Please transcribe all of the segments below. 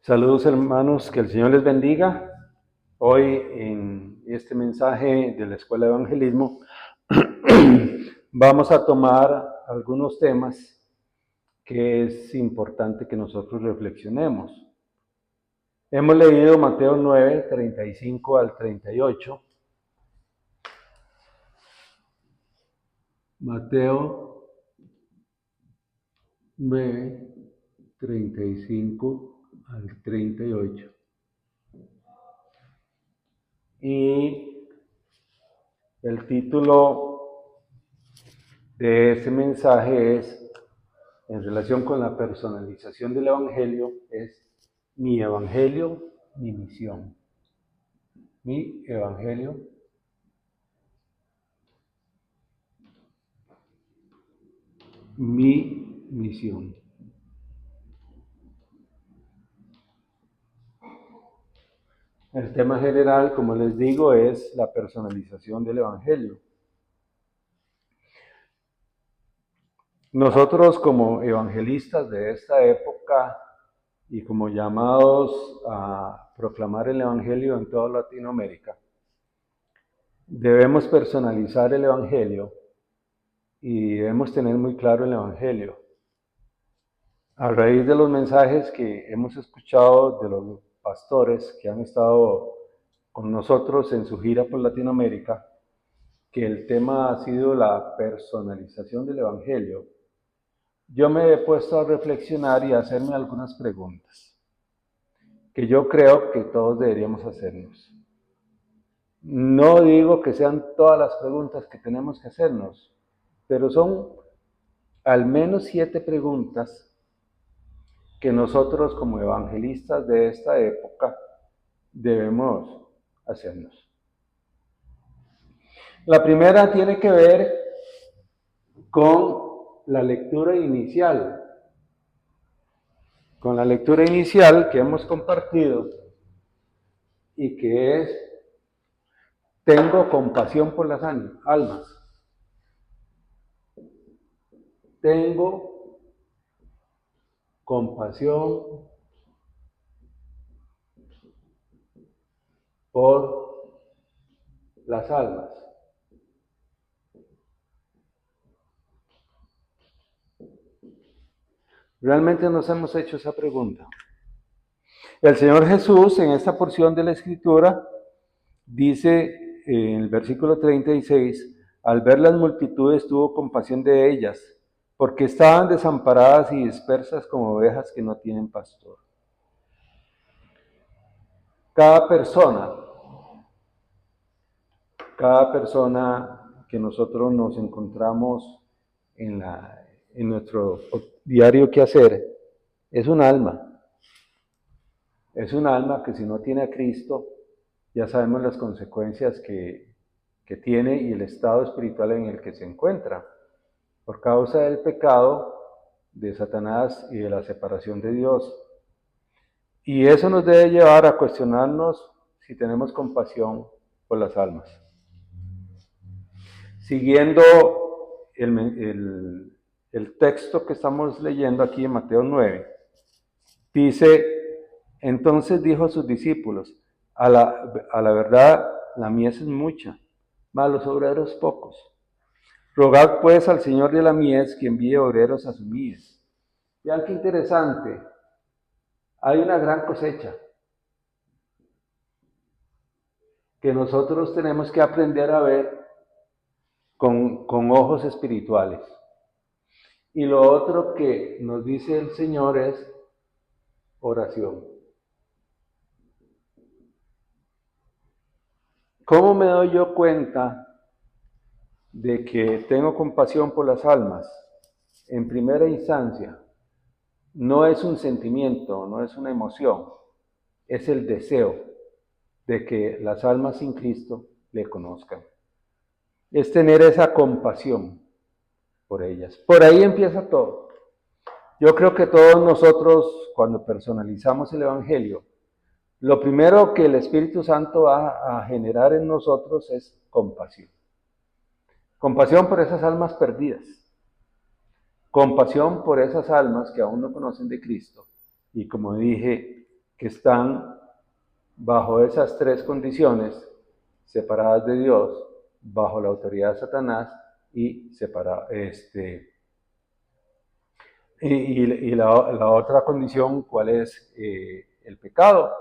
Saludos hermanos, que el Señor les bendiga. Hoy en este mensaje de la Escuela de Evangelismo vamos a tomar algunos temas que es importante que nosotros reflexionemos. Hemos leído Mateo 9, 35 al 38. Mateo 9, 35 al 38. Y el título de ese mensaje es, en relación con la personalización del Evangelio, es mi Evangelio, mi misión. Mi Evangelio, mi misión. El tema general, como les digo, es la personalización del Evangelio. Nosotros como evangelistas de esta época y como llamados a proclamar el Evangelio en toda Latinoamérica, debemos personalizar el Evangelio y debemos tener muy claro el Evangelio. A raíz de los mensajes que hemos escuchado de los pastores que han estado con nosotros en su gira por Latinoamérica, que el tema ha sido la personalización del Evangelio, yo me he puesto a reflexionar y a hacerme algunas preguntas que yo creo que todos deberíamos hacernos. No digo que sean todas las preguntas que tenemos que hacernos, pero son al menos 7 preguntas que nosotros como evangelistas de esta época debemos hacernos. La primera tiene que ver con la lectura inicial, que hemos compartido y que es: tengo compasión por las almas. Tengo compasión por las almas. Realmente nos hemos hecho esa pregunta. El Señor Jesús, en esta porción de la Escritura, dice en el versículo 36, al ver las multitudes tuvo compasión de ellas, porque estaban desamparadas y dispersas como ovejas que no tienen pastor. Cada persona que nosotros nos encontramos en nuestro diario quehacer, es un alma. Es un alma que si no tiene a Cristo, ya sabemos las consecuencias que tiene y el estado espiritual en el que se encuentra, por causa del pecado de Satanás y de la separación de Dios. Y eso nos debe llevar a cuestionarnos si tenemos compasión por las almas. Siguiendo el texto que estamos leyendo aquí en Mateo 9, dice: entonces dijo a sus discípulos, a la verdad la mies es mucha, mas los obreros pocos. Rogad pues al Señor de la mies que envíe obreros a su mies. Vean qué interesante, hay una gran cosecha que nosotros tenemos que aprender a ver con ojos espirituales. Y lo otro que nos dice el Señor es oración. ¿Cómo me doy yo cuenta de que tengo compasión por las almas? En primera instancia, no es un sentimiento, no es una emoción, es el deseo de que las almas sin Cristo le conozcan. Es tener esa compasión por ellas. Por ahí empieza todo. Yo creo que todos nosotros, cuando personalizamos el Evangelio, lo primero que el Espíritu Santo va a generar en nosotros es compasión. Compasión por esas almas perdidas. Compasión por esas almas que aún no conocen de Cristo. Y como dije, que están bajo esas tres condiciones, separadas de Dios, bajo la autoridad de Satanás y la otra condición, ¿cuál es? El pecado.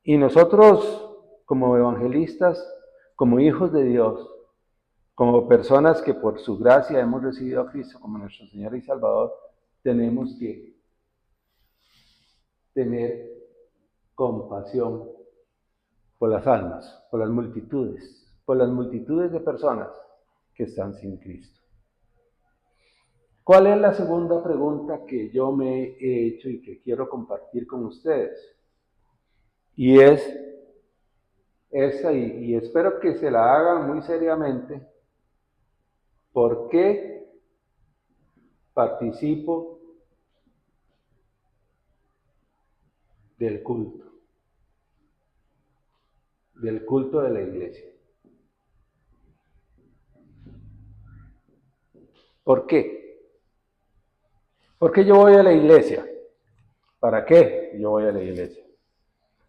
Y nosotros, como evangelistas, como hijos de Dios, como personas que por su gracia hemos recibido a Cristo como nuestro Señor y Salvador, tenemos que tener compasión por las almas, por las multitudes de personas que están sin Cristo. ¿Cuál es la segunda pregunta que yo me he hecho y que quiero compartir con ustedes? Y es esa, y espero que se la hagan muy seriamente. ¿Por qué participo del culto? Del culto de la iglesia. ¿Por qué? ¿Por qué yo voy a la iglesia? ¿Para qué yo voy a la iglesia?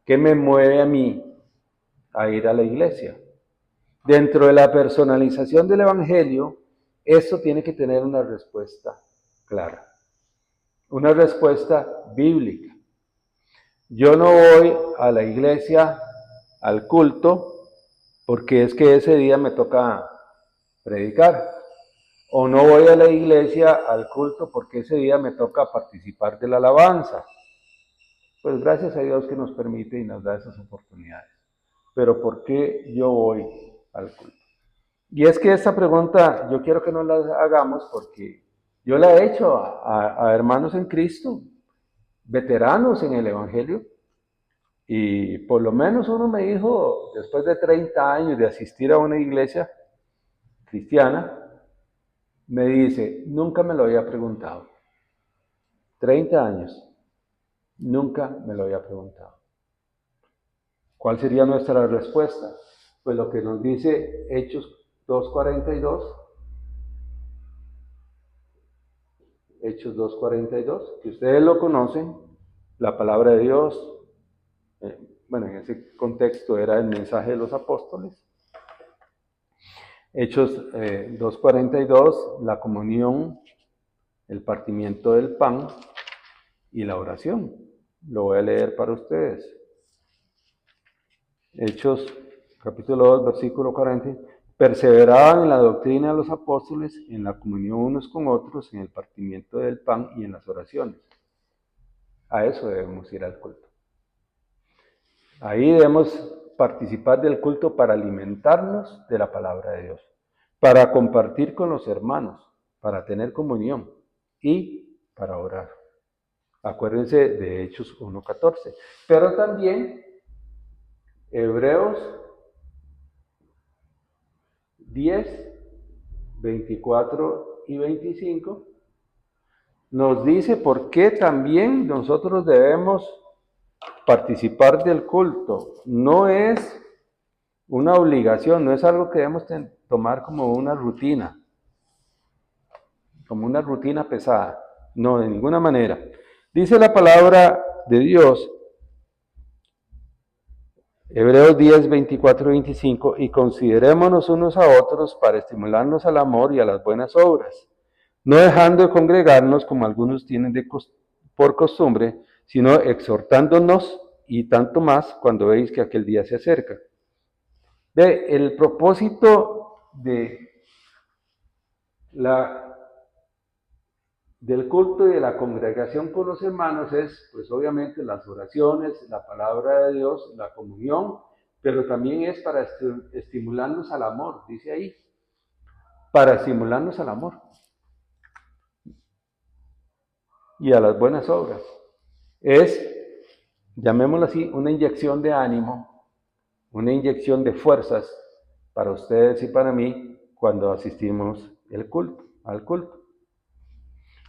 ¿Qué me mueve a mí a ir a la iglesia? Dentro de la personalización del Evangelio, eso tiene que tener una respuesta clara, una respuesta bíblica. Yo no voy a la iglesia, al culto, porque es que ese día me toca predicar. O no voy a la iglesia, al culto, porque ese día me toca participar de la alabanza. Pues gracias a Dios que nos permite y nos da esas oportunidades. Pero ¿por qué yo voy al culto? Y es que esta pregunta yo quiero que nos la hagamos porque yo la he hecho a hermanos en Cristo, veteranos en el Evangelio, y por lo menos uno me dijo, después de 30 años de asistir a una iglesia cristiana, me dice, nunca me lo había preguntado. 30 años, nunca me lo había preguntado. ¿Cuál sería nuestra respuesta? Pues lo que nos dice Hechos 2:42. Hechos 2:42, que ustedes lo conocen, la palabra de Dios, bueno, en ese contexto era el mensaje de los apóstoles. Hechos 2:42, la comunión, el partimiento del pan y la oración. Lo voy a leer para ustedes. Hechos capítulo 2, versículo 40. Perseveraban en la doctrina de los apóstoles, en la comunión unos con otros, en el partimiento del pan y en las oraciones. A eso debemos ir al culto. Ahí debemos participar del culto para alimentarnos de la palabra de Dios, para compartir con los hermanos, para tener comunión y para orar. Acuérdense de Hechos 1:14. Pero también Hebreos 10, 24 y 25 nos dice por qué también nosotros debemos participar del culto. No es una obligación, no es algo que debemos tomar como una rutina pesada. No, de ninguna manera. Dice la palabra de Dios, Hebreos 10, 24 y 25, y considerémonos unos a otros para estimularnos al amor y a las buenas obras, no dejando de congregarnos como algunos tienen por costumbre, sino exhortándonos y tanto más cuando veis que aquel día se acerca. El propósito del culto y de la congregación con los hermanos es, pues obviamente, las oraciones, la palabra de Dios, la comunión, pero también es para estimularnos al amor, dice ahí, para estimularnos al amor y a las buenas obras. Es, llamémoslo así, una inyección de ánimo, una inyección de fuerzas para ustedes y para mí cuando asistimos al culto.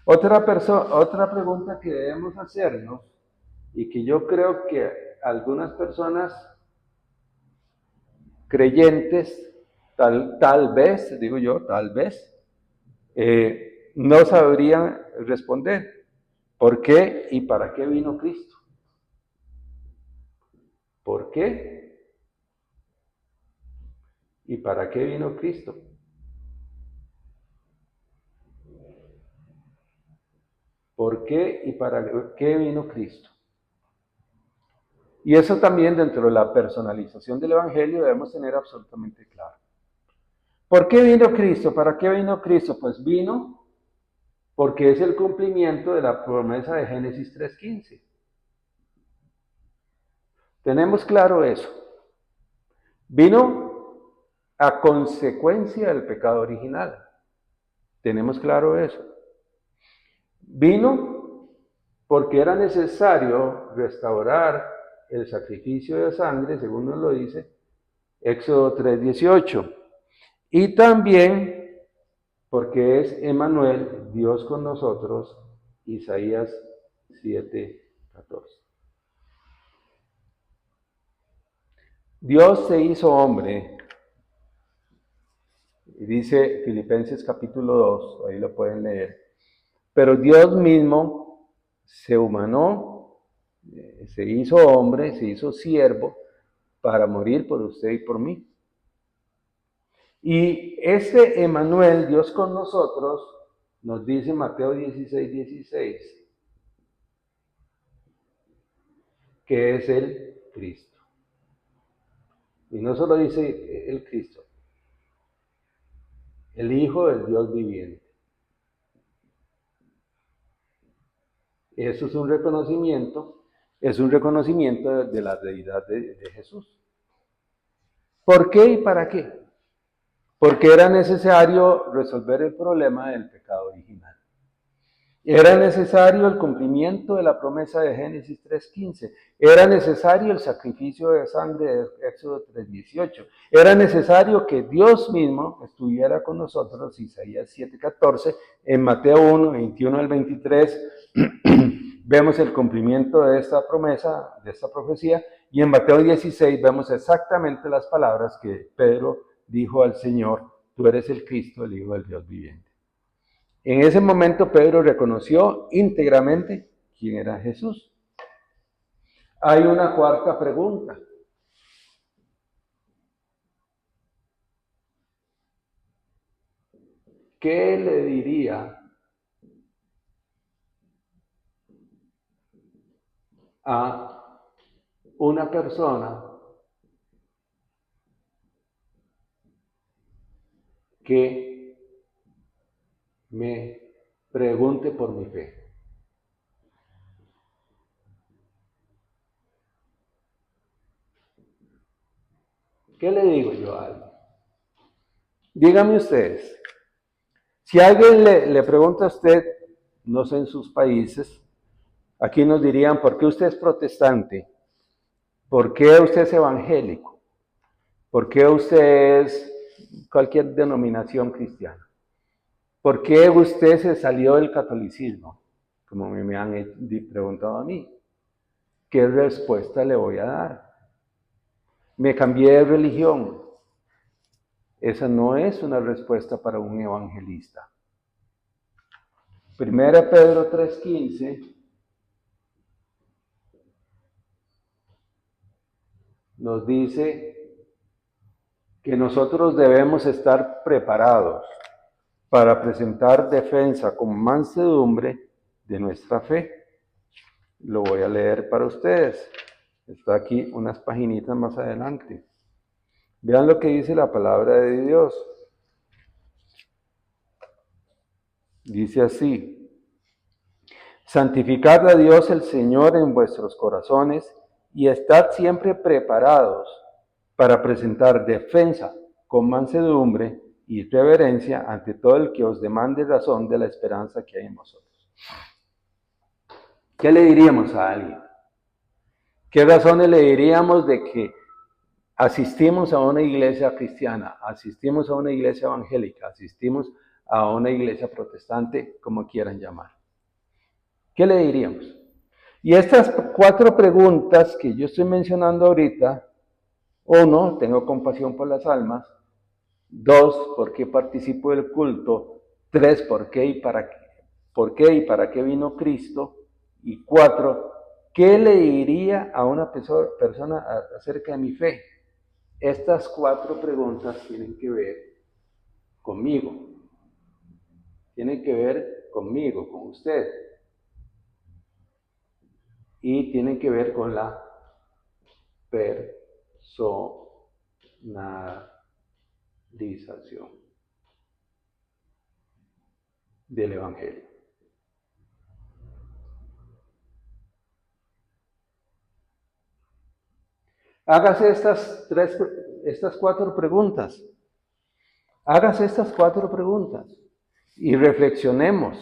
Otra pregunta que debemos hacernos y que yo creo que algunas personas creyentes, tal vez, digo yo, tal vez, no sabrían responder. ¿Por qué y para qué vino Cristo? ¿Por qué? ¿Y para qué vino Cristo? ¿Por qué y para qué vino Cristo? Y eso también dentro de la personalización del Evangelio debemos tener absolutamente claro. ¿Por qué vino Cristo? ¿Para qué vino Cristo? Pues vino porque es el cumplimiento de la promesa de Génesis 3:15. Tenemos claro eso. Vino a consecuencia del pecado original. Tenemos claro eso. Vino porque era necesario restaurar el sacrificio de sangre, según nos lo dice Éxodo 3:18. Y también porque es Emmanuel, Dios con nosotros, Isaías 7:14. Dios se hizo hombre, y dice Filipenses capítulo 2, ahí lo pueden leer, pero Dios mismo se humanó, se hizo hombre, se hizo siervo para morir por usted y por mí. Y ese Emmanuel, Dios con nosotros, nos dice Mateo 16:16, que es el Cristo. Y no solo dice el Cristo, el Hijo del Dios viviente. Eso es un reconocimiento de la deidad de Jesús. ¿Por qué y para qué? Porque era necesario resolver el problema del pecado original. Era necesario el cumplimiento de la promesa de Génesis 3:15. Era necesario el sacrificio de sangre de Éxodo 3:18. Era necesario que Dios mismo estuviera con nosotros, Isaías 7:14. En Mateo 1:21 al 23, vemos el cumplimiento de esta promesa, de esta profecía. Y en Mateo 16 vemos exactamente las palabras que Pedro dijo al Señor: tú eres el Cristo, el Hijo del Dios viviente. En ese momento Pedro reconoció íntegramente quién era Jesús. Hay una cuarta pregunta. ¿Qué le diría a una persona que me pregunte por mi fe? ¿Qué le digo yo a alguien? Díganme ustedes, si alguien le pregunta a usted, no sé en sus países, aquí nos dirían: ¿por qué usted es protestante? ¿Por qué usted es evangélico? ¿Por qué usted es cualquier denominación cristiana? ¿Por qué usted se salió del catolicismo? Como me han preguntado a mí. ¿Qué respuesta le voy a dar? Me cambié de religión. Esa no es una respuesta para un evangelista. Primera Pedro 3:15 nos dice que nosotros debemos estar preparados para presentar defensa con mansedumbre de nuestra fe. Lo voy a leer para ustedes. Está aquí unas paginitas más adelante. Vean lo que dice la palabra de Dios. Dice así: santificad a Dios el Señor en vuestros corazones y estad siempre preparados para presentar defensa con mansedumbre y reverencia ante todo el que os demande razón de la esperanza que hay en vosotros. ¿Qué le diríamos a alguien? ¿Qué razones le diríamos de que asistimos a una iglesia cristiana, asistimos a una iglesia evangélica, asistimos a una iglesia protestante, como quieran llamar? ¿Qué le diríamos? Y estas 4 preguntas que yo estoy mencionando ahorita: 1, tengo compasión por las almas; 2, ¿por qué participo del culto? 3, ¿por qué y para qué vino Cristo? Y 4, ¿Qué le diría a una persona acerca de mi fe? Estas 4 preguntas tienen que ver conmigo. Tienen que ver conmigo, con usted. Y tienen que ver con la personalización del Evangelio. Hágase estas 4 preguntas. Hágase estas 4 preguntas y reflexionemos.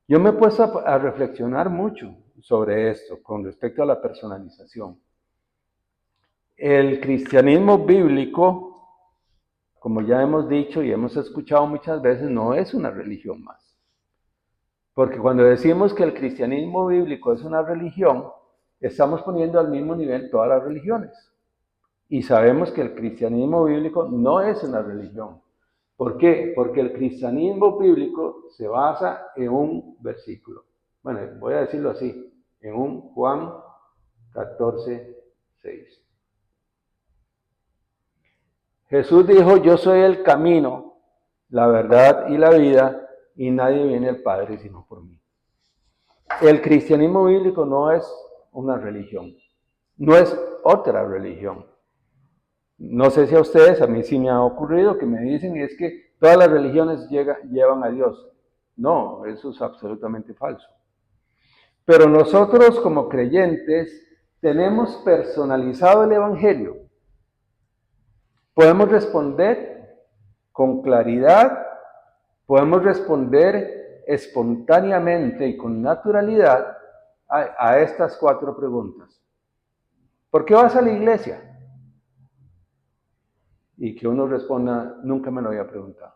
Yo me he puesto a reflexionar mucho sobre esto con respecto a la personalización. El cristianismo bíblico, como ya hemos dicho y hemos escuchado muchas veces, no es una religión más. Porque cuando decimos que el cristianismo bíblico es una religión, estamos poniendo al mismo nivel todas las religiones. Y sabemos que el cristianismo bíblico no es una religión. ¿Por qué? Porque el cristianismo bíblico se basa en un versículo. Bueno, voy a decirlo así, en un Juan 14:6. Jesús dijo, yo soy el camino, la verdad y la vida, y nadie viene al Padre sino por mí. El cristianismo bíblico no es una religión, no es otra religión. No sé si a ustedes, a mí sí me ha ocurrido que me dicen es que todas las religiones llevan a Dios. No, eso es absolutamente falso. Pero nosotros como creyentes tenemos personalizado el Evangelio. Podemos responder con claridad, podemos responder espontáneamente y con naturalidad a estas 4 preguntas. ¿Por qué vas a la iglesia? Y que uno responda, nunca me lo había preguntado.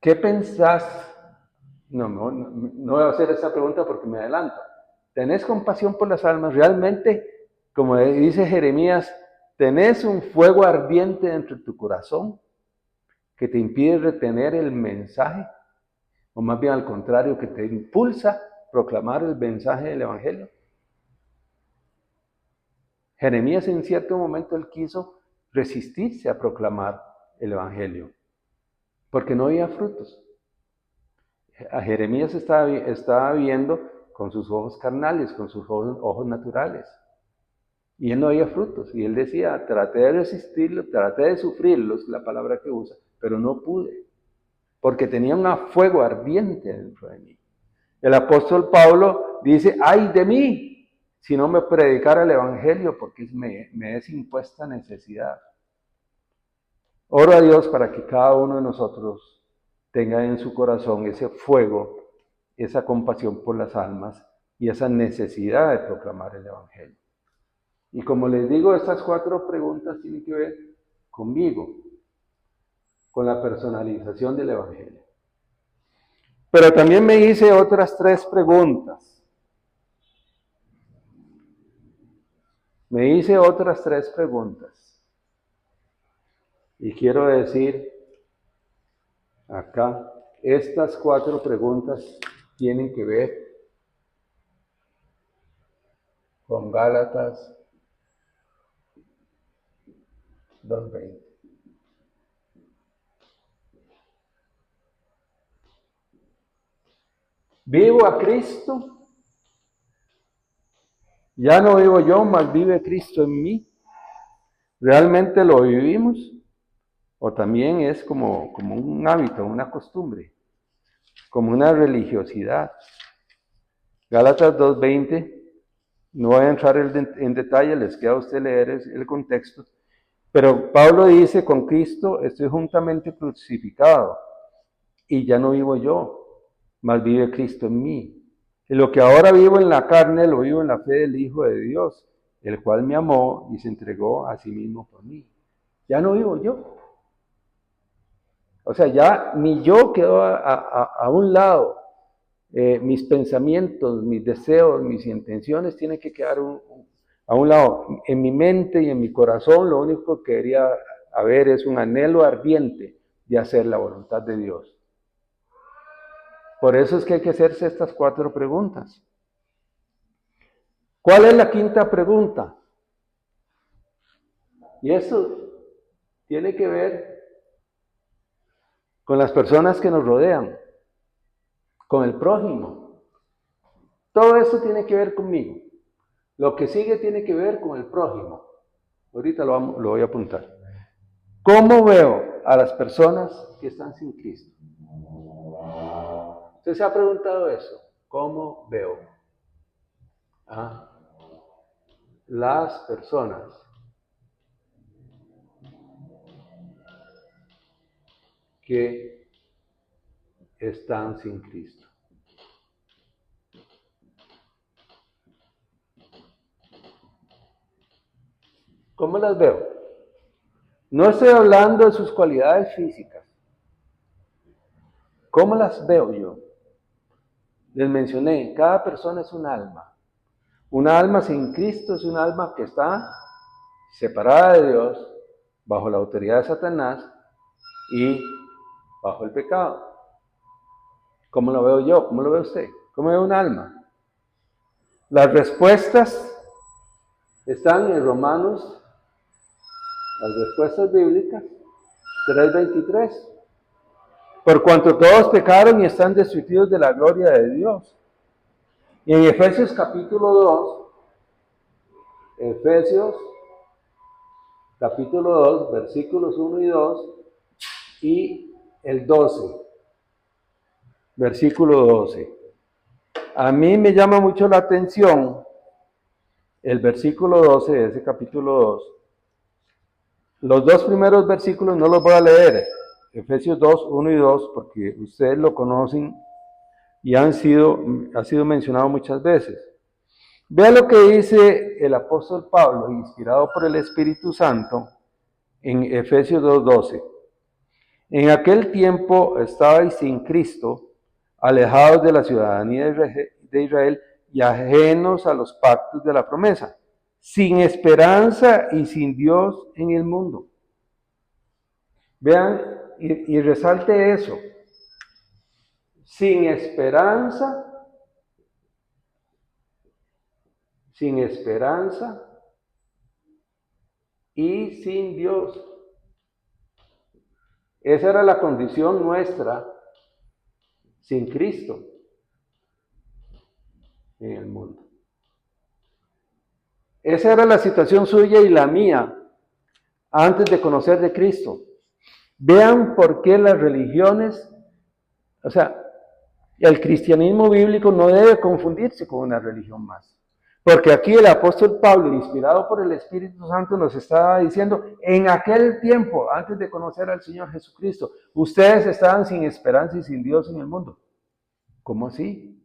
¿Qué pensás? No voy a hacer esa pregunta porque me adelanto. ¿Tenés compasión por las almas? ¿Realmente, como dice Jeremías, tenés un fuego ardiente dentro de tu corazón que te impide retener el mensaje? O más bien al contrario, que te impulsa a proclamar el mensaje del Evangelio. Jeremías en cierto momento él quiso resistirse a proclamar el Evangelio, porque no había frutos. A Jeremías estaba viendo con sus ojos carnales, con sus ojos naturales, y él no había frutos. Y él decía, traté de resistirlo, traté de sufrirlos, la palabra que usa, pero no pude, porque tenía un fuego ardiente dentro de mí. El apóstol Pablo dice, ¡ay de mí! Si no me predicara el Evangelio, porque me es impuesta necesidad. Oro a Dios para que cada uno de nosotros tenga en su corazón ese fuego, esa compasión por las almas y esa necesidad de proclamar el Evangelio. Y como les digo, estas 4 preguntas tienen que ver conmigo, con la personalización del Evangelio. Pero también me hice otras 3 preguntas. Me hice otras 3 preguntas. Y quiero decir acá, estas 4 preguntas tienen que ver con Gálatas 2:20. Vivo a Cristo. Ya no vivo yo, mas vive Cristo en mí. ¿Realmente lo vivimos? ¿O también es como un hábito, una costumbre, como una religiosidad? Gálatas 2:20, no voy a entrar en detalle, les queda a usted leer el contexto, pero Pablo dice, con Cristo estoy juntamente crucificado, y ya no vivo yo, mas vive Cristo en mí. Y lo que ahora vivo en la carne, lo vivo en la fe del Hijo de Dios, el cual me amó y se entregó a sí mismo por mí. Ya no vivo yo. O sea, ya mi yo quedó a un lado. Mis pensamientos, mis deseos, mis intenciones tienen que quedar a un lado. En mi mente y en mi corazón lo único que quería haber es un anhelo ardiente de hacer la voluntad de Dios. Por eso es que hay que hacerse estas 4 preguntas. ¿Cuál es la 5ª pregunta? Y eso tiene que ver con las personas que nos rodean, con el prójimo. Todo eso tiene que ver conmigo. Lo que sigue tiene que ver con el prójimo. Ahorita lo voy a apuntar. ¿Cómo veo a las personas que están sin Cristo? ¿Usted se ha preguntado eso? ¿Cómo veo a las personas que están sin Cristo? ¿Cómo las veo? No estoy hablando de sus cualidades físicas. ¿Cómo las veo yo? Les mencioné, cada persona es un alma. Una alma sin Cristo es un alma que está separada de Dios, bajo la autoridad de Satanás y bajo el pecado. ¿Cómo lo veo yo? ¿Cómo lo ve usted? ¿Cómo ve un alma? Las respuestas están en Romanos, las respuestas bíblicas, 3:23. Por cuanto todos pecaron y están destituidos de la gloria de Dios. Y en Efesios capítulo 2, Efesios capítulo 2, versículos 1 y 2, y el 12, versículo 12. A mí me llama mucho la atención el versículo 12 de ese capítulo 2. Los 2 primeros versículos no los voy a leer, Efesios 2, 1 y 2, porque ustedes lo conocen y ha sido mencionado muchas veces. Vea lo que dice el apóstol Pablo, inspirado por el Espíritu Santo, en Efesios 2:12. En aquel tiempo estabais sin Cristo, alejados de la ciudadanía de Israel y ajenos a los pactos de la promesa, sin esperanza y sin Dios en el mundo. Vean y resalte eso. Sin esperanza y sin Dios. Esa era la condición nuestra sin Cristo en el mundo. Esa era la situación suya y la mía antes de conocer de Cristo. Vean por qué las religiones, o sea, el cristianismo bíblico no debe confundirse con una religión más. Porque aquí el apóstol Pablo, inspirado por el Espíritu Santo, nos estaba diciendo, en aquel tiempo, antes de conocer al Señor Jesucristo, ustedes estaban sin esperanza y sin Dios en el mundo. ¿Cómo así?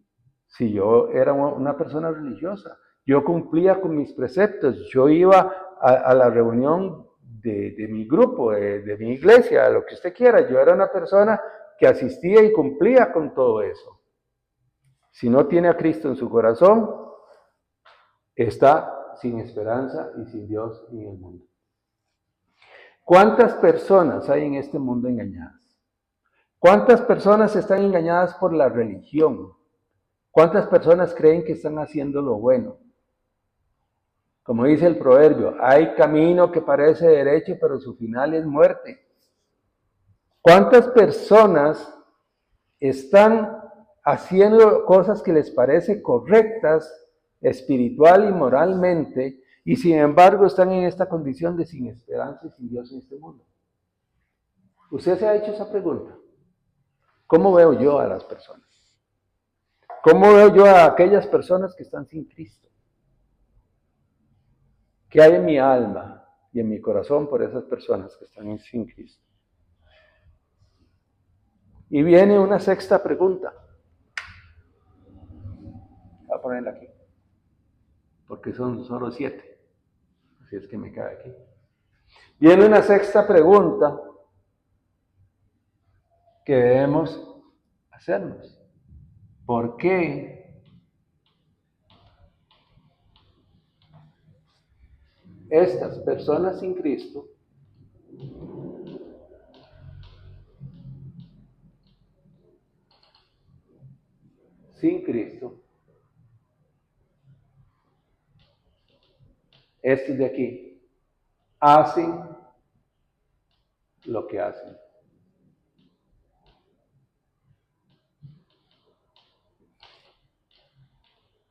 Si yo era una persona religiosa, yo cumplía con mis preceptos, yo iba a la reunión de mi grupo, de mi iglesia, lo que usted quiera, yo era una persona que asistía y cumplía con todo eso. Si no tiene a Cristo en su corazón, está sin esperanza y sin Dios en el mundo. ¿Cuántas personas hay en este mundo engañadas? ¿Cuántas personas están engañadas por la religión? ¿Cuántas personas creen que están haciendo lo bueno? Como dice el proverbio, hay camino que parece derecho, pero su final es muerte. ¿Cuántas personas están haciendo cosas que les parece correctas, espiritual y moralmente, y sin embargo están en esta condición de sin esperanza y sin Dios en este mundo? ¿Usted se ha hecho esa pregunta? ¿Cómo veo yo a las personas? ¿Cómo veo yo a aquellas personas que están sin Cristo? ¿Qué hay en mi alma y en mi corazón por esas personas que están sin Cristo? Y viene una 6ª pregunta. Voy a ponerla aquí, porque son solo 7. Así es que me cae aquí. Viene una 6ª pregunta que debemos hacernos. ¿Por qué estas personas sin Cristo sin Cristo, estos de aquí, hacen lo que hacen.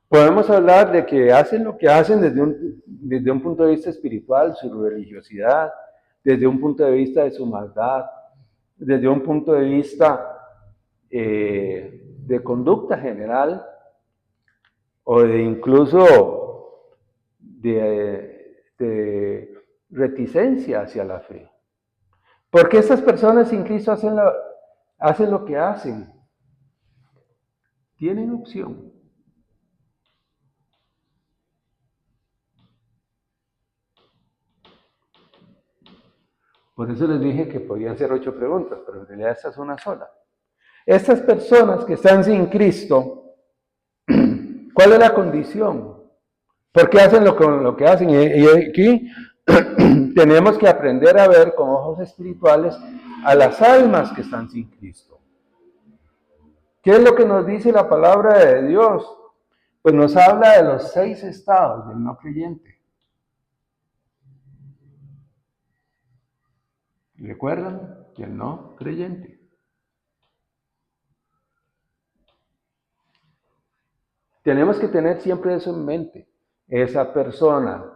Podemos hablar de que hacen lo que hacen desde un punto de vista espiritual, su religiosidad, desde un punto de vista de su maldad, desde un punto de vista de conducta general o de incluso de reticencia hacia la fe. Porque estas personas sin Cristo hacen lo que hacen. Tienen opción. Por eso les dije que podían ser 8 preguntas, pero en realidad esta es una sola. Estas personas que están sin Cristo, ¿cuál es la condición? ¿Por qué hacen lo que hacen? Y aquí tenemos que aprender a ver con ojos espirituales a las almas que están sin Cristo. ¿Qué es lo que nos dice la palabra de Dios? Pues nos habla de los 6 estados del no creyente. ¿Recuerdan? El no creyente. Tenemos que tener siempre eso en mente. Esa persona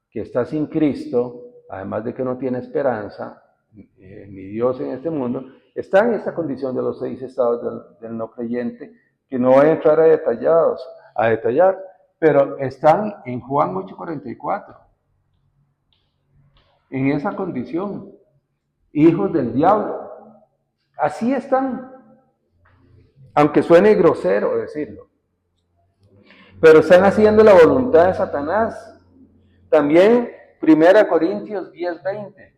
que está sin Cristo, además de que no tiene esperanza, ni Dios en este mundo, está en esta condición de los 6 estados del no creyente, que no voy a entrar a detallar, pero están en Juan 8:44, en esa condición, hijos del diablo. Así están, aunque suene grosero decirlo, pero están haciendo la voluntad de Satanás. También 1 Corintios 10:20.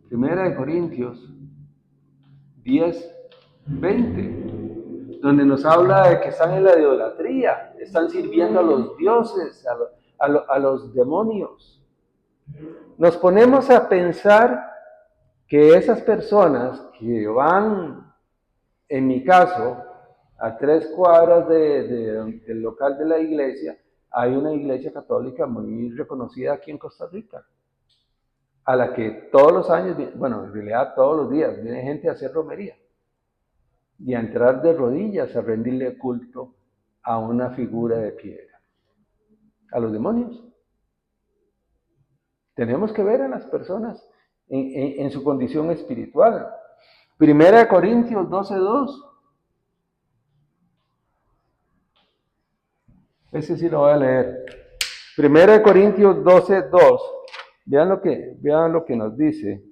1 Corintios 10:20, donde nos habla de que están en la idolatría, están sirviendo a los dioses, a los demonios. Nos ponemos a pensar que esas personas que van, en mi caso, a 3 cuadras del local de la iglesia, hay una iglesia católica muy reconocida aquí en Costa Rica, a la que todos los años, bueno, en realidad todos los días, viene gente a hacer romería y a entrar de rodillas a rendirle culto a una figura de piedra, a los demonios. Tenemos que ver a las personas en su condición espiritual. 1 Corintios 12:2. Ese sí lo voy a leer. 1 Corintios 12:2. Vean lo que nos dice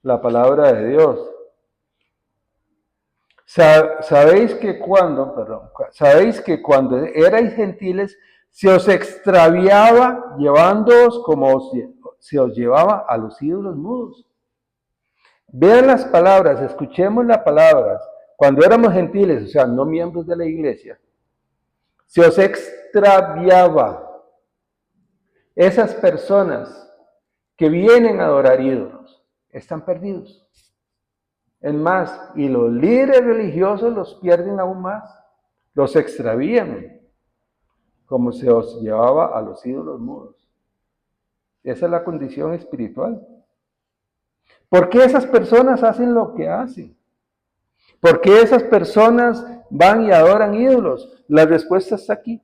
la palabra de Dios. Sabéis que cuando erais gentiles se os extraviaba llevándoos como se os llevaba a los ídolos mudos. Vean las palabras, escuchemos las palabras. Cuando éramos gentiles, o sea, no miembros de la iglesia, se os extraviaba. Esas personas que vienen a adorar ídolos están perdidos. Es más, y los líderes religiosos los pierden aún más, los extravían, como se os llevaba a los ídolos mudos. Esa es la condición espiritual. ¿Por qué esas personas hacen lo que hacen? ¿Por qué esas personas van y adoran ídolos? La respuesta está aquí,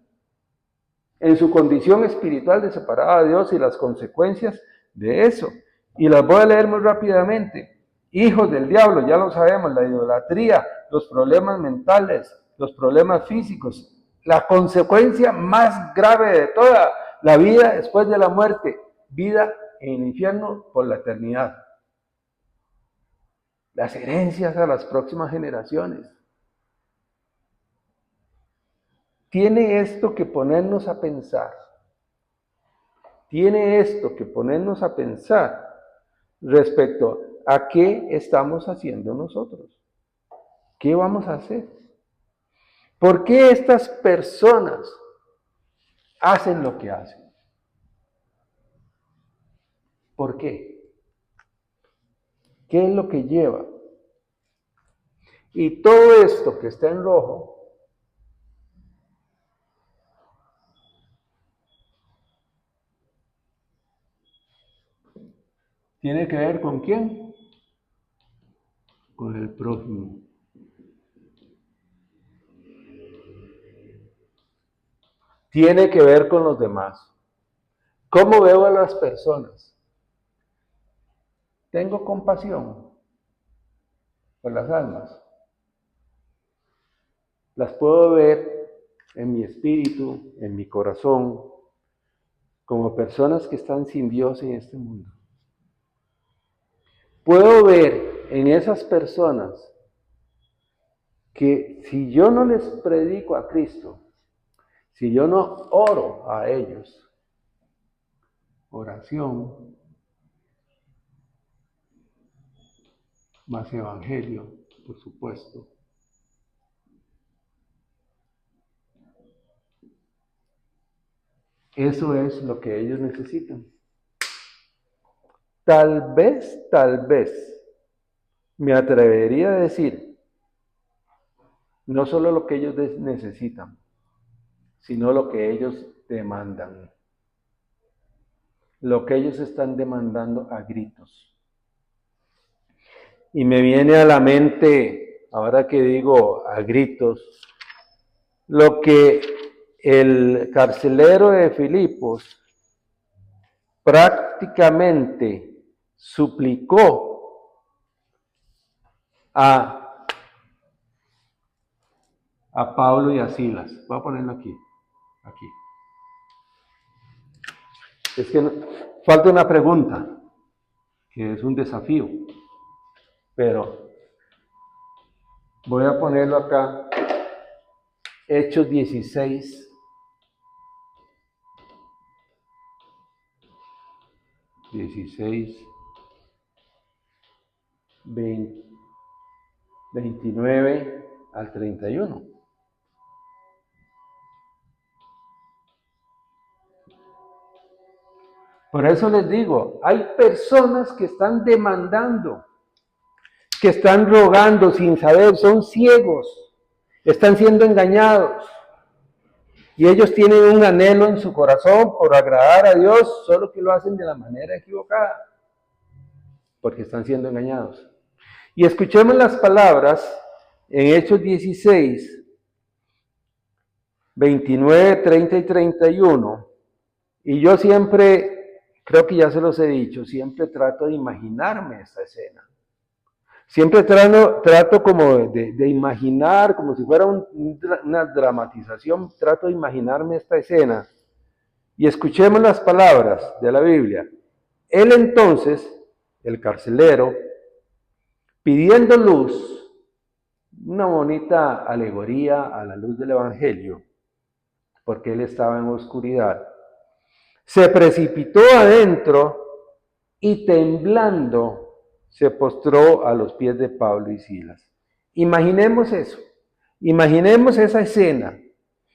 en su condición espiritual de separada de Dios y las consecuencias de eso. Y las voy a leer muy rápidamente. Hijos del diablo, ya lo sabemos, la idolatría, los problemas mentales, los problemas físicos, la consecuencia más grave de toda la vida después de la muerte, vida en el infierno por la eternidad. Las herencias a las próximas generaciones. Tiene esto que ponernos a pensar. Tiene esto que ponernos a pensar respecto a qué estamos haciendo nosotros. ¿Qué vamos a hacer? ¿Por qué estas personas hacen lo que hacen? ¿Por qué? ¿Qué es lo que lleva? Y todo esto que está en rojo ¿Tiene que ver con quién? Con el prójimo. Tiene que ver con los demás. ¿Cómo veo a las personas? Tengo compasión por las almas. Las puedo ver en mi espíritu, en mi corazón, como personas que están sin Dios en este mundo. Puedo ver en esas personas que si yo no les predico a Cristo, si yo no oro a ellos, oración más evangelio, por supuesto. Eso es lo que ellos necesitan. Tal vez, me atrevería a decir, no solo lo que ellos necesitan, sino lo que ellos demandan. Lo que ellos están demandando a gritos. Y me viene a la mente, ahora que digo a gritos, lo que el carcelero de Filipos prácticamente suplicó a Pablo y a Silas. Voy a ponerlo aquí. Es que falta una pregunta, que es un desafío, pero voy a ponerlo acá. Hechos 16. 29 al 31. Por eso les digo, hay personas que están demandando, que están rogando sin saber, son ciegos, están siendo engañados. Y ellos tienen un anhelo en su corazón por agradar a Dios, solo que lo hacen de la manera equivocada, porque están siendo engañados. Y escuchemos las palabras en Hechos 16, 29, 30 y 31. Y yo siempre, creo que ya se los he dicho, siempre trato de imaginarme esta escena. Siempre trato como de imaginar, como si fuera una dramatización, trato de imaginarme esta escena. Y escuchemos las palabras de la Biblia. Él entonces, el carcelero, pidiendo luz, una bonita alegoría a la luz del Evangelio, porque él estaba en oscuridad, se precipitó adentro y temblando se postró a los pies de Pablo y Silas. Imaginemos eso, imaginemos esa escena,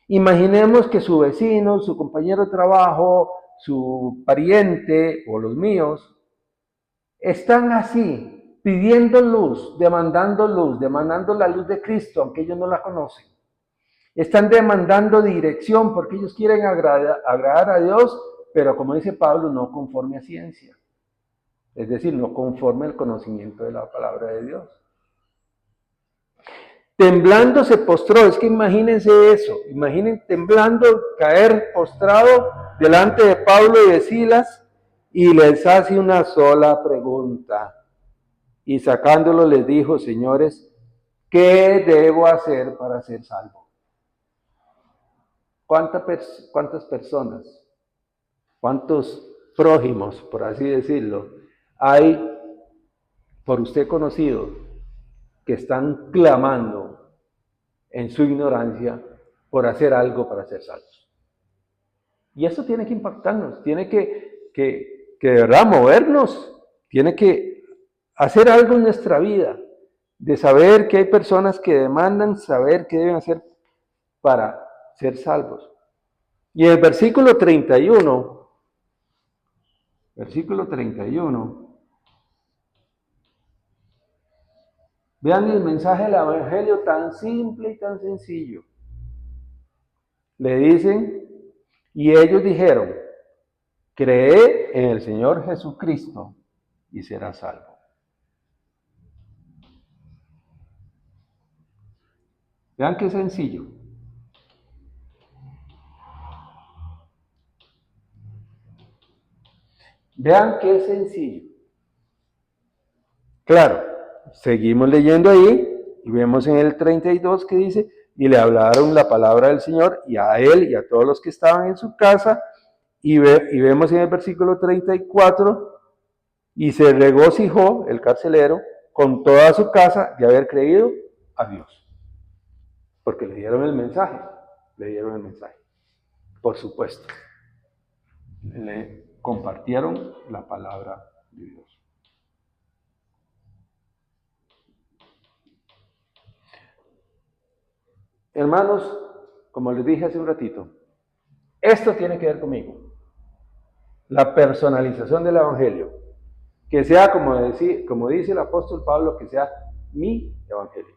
imaginemos que su vecino, su compañero de trabajo, su pariente o los míos, están así, pidiendo luz, demandando la luz de Cristo, aunque ellos no la conocen. Están demandando dirección porque ellos quieren agradar a Dios, pero como dice Pablo, no conforme a ciencia. Es decir, no conforme al conocimiento de la palabra de Dios. Temblando se postró, es que imagínense eso, imaginen temblando, caer postrado delante de Pablo y de Silas y les hace una sola pregunta. Y sacándolo les dijo, señores, ¿qué debo hacer para ser salvo? ¿Cuántas personas, cuántos prójimos, por así decirlo, hay por usted conocido que están clamando en su ignorancia por hacer algo para ser salvos? Y eso tiene que impactarnos, tiene que de verdad movernos, tiene que hacer algo en nuestra vida, de saber que hay personas que demandan saber qué deben hacer para ser salvos. Y el versículo 31, vean el mensaje del Evangelio tan simple y tan sencillo. Le dicen, y ellos dijeron, cree en el Señor Jesucristo y serás salvo. Vean qué sencillo. Vean qué sencillo. Claro, seguimos leyendo ahí y vemos en el 32 que dice, y le hablaron la palabra del Señor y a él y a todos los que estaban en su casa, y vemos en el versículo 34, y se regocijó el carcelero con toda su casa de haber creído a Dios. Porque le dieron el mensaje, por supuesto. Le compartieron la palabra de Dios. Hermanos, como les dije hace un ratito, esto tiene que ver conmigo. La personalización del Evangelio. Que sea, como dice el apóstol Pablo, que sea mi Evangelio.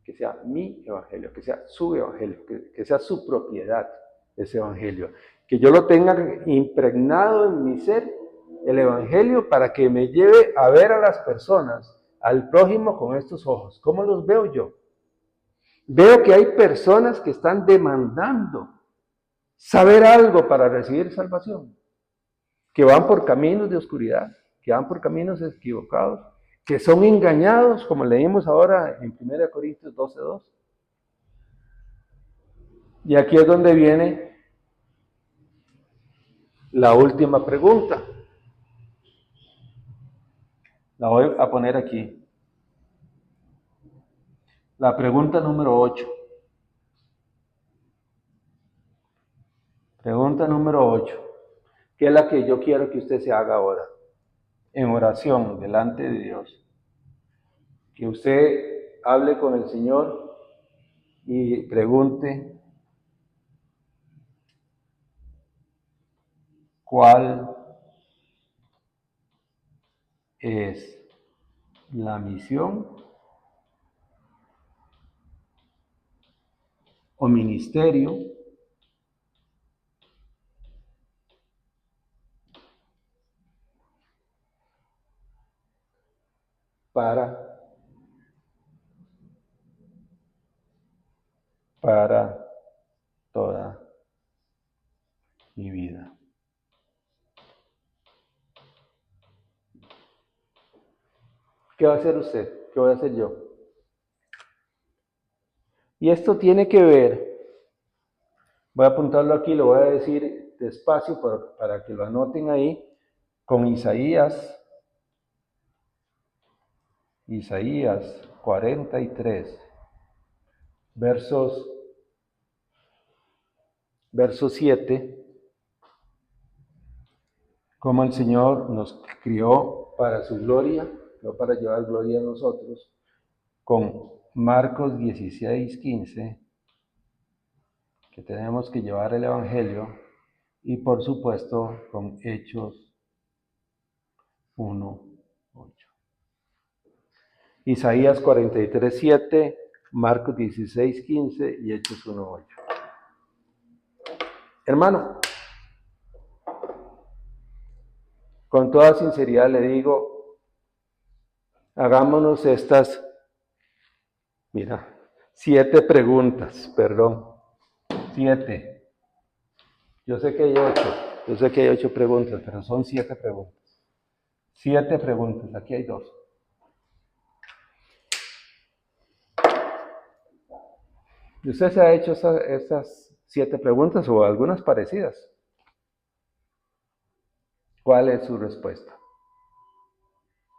Que sea mi Evangelio, que sea su Evangelio, que sea su propiedad ese Evangelio. Que yo lo tenga impregnado en mi ser, el Evangelio, para que me lleve a ver a las personas, al prójimo con estos ojos. ¿Cómo los veo yo? Veo que hay personas que están demandando saber algo para recibir salvación, que van por caminos de oscuridad, que van por caminos equivocados, que son engañados, como leímos ahora en 1 Corintios 12:2. Y aquí es donde viene la última pregunta. La voy a poner aquí. La pregunta número 8. Pregunta número 8, que es la que yo quiero que usted se haga ahora, en oración, delante de Dios. Que usted hable con el Señor y pregunte cuál es la misión o ministerio para toda mi vida. ¿Qué va a hacer usted? ¿Qué voy a hacer yo? Y esto tiene que ver, voy a apuntarlo aquí, lo voy a decir despacio para que lo anoten ahí, con Isaías 43, verso 7, como el Señor nos crió para su gloria, no para llevar gloria a nosotros, con Marcos 16:15, que tenemos que llevar el Evangelio, y por supuesto con Hechos 1:8. Isaías 43:7, Marcos 16:15 y Hechos 1:8. Hermano, con toda sinceridad le digo, hagámonos estas, 7 preguntas, 7. Yo sé que hay 8 preguntas, pero son 7 preguntas. 7 preguntas, aquí hay 2. ¿Y usted se ha hecho estas 7 preguntas o algunas parecidas? ¿Cuál es su respuesta?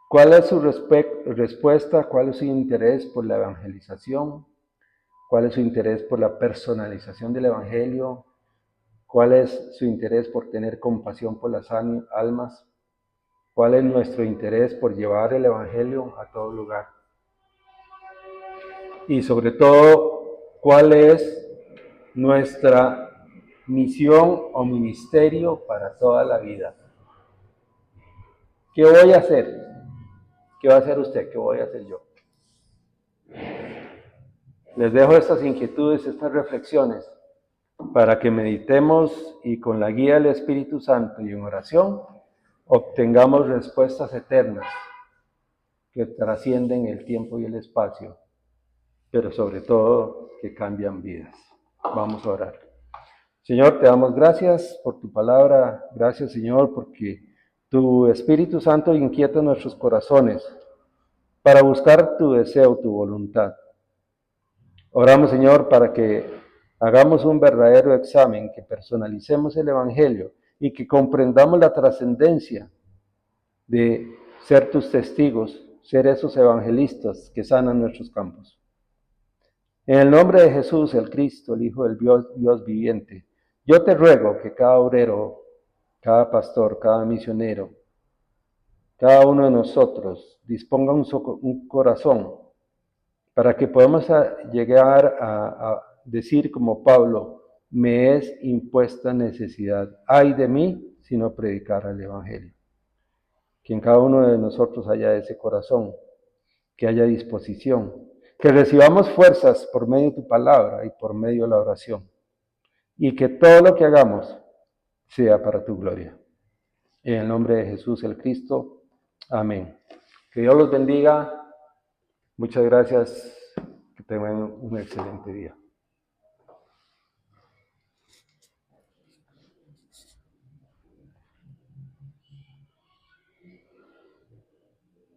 ¿Cuál es su respuesta? ¿Cuál es su interés por la evangelización? ¿Cuál es su interés por la personalización del Evangelio? ¿Cuál es su interés por tener compasión por las almas? ¿Cuál es nuestro interés por llevar el Evangelio a todo lugar? Y sobre todo, ¿cuál es nuestra misión o ministerio para toda la vida? ¿Qué voy a hacer? ¿Qué va a hacer usted? ¿Qué voy a hacer yo? Les dejo estas inquietudes, estas reflexiones, para que meditemos y con la guía del Espíritu Santo y en oración obtengamos respuestas eternas que trascienden el tiempo y el espacio, pero sobre todo que cambian vidas. Vamos a orar. Señor, te damos gracias por tu palabra. Gracias, Señor, porque tu Espíritu Santo inquieta nuestros corazones para buscar tu deseo, tu voluntad. Oramos, Señor, para que hagamos un verdadero examen, que personalicemos el Evangelio y que comprendamos la trascendencia de ser tus testigos, ser esos evangelistas que sanan nuestros campos. En el nombre de Jesús, el Cristo, el Hijo del Dios viviente, yo te ruego que cada obrero, cada pastor, cada misionero, cada uno de nosotros disponga un corazón para que podamos llegar a decir como Pablo, me es impuesta necesidad, ay de mí si no predicara el Evangelio. Que en cada uno de nosotros haya ese corazón, que haya disposición, que recibamos fuerzas por medio de tu palabra y por medio de la oración, y que todo lo que hagamos sea para tu gloria. En el nombre de Jesús el Cristo. Amén. Que Dios los bendiga. Muchas gracias. Que tengan un excelente día.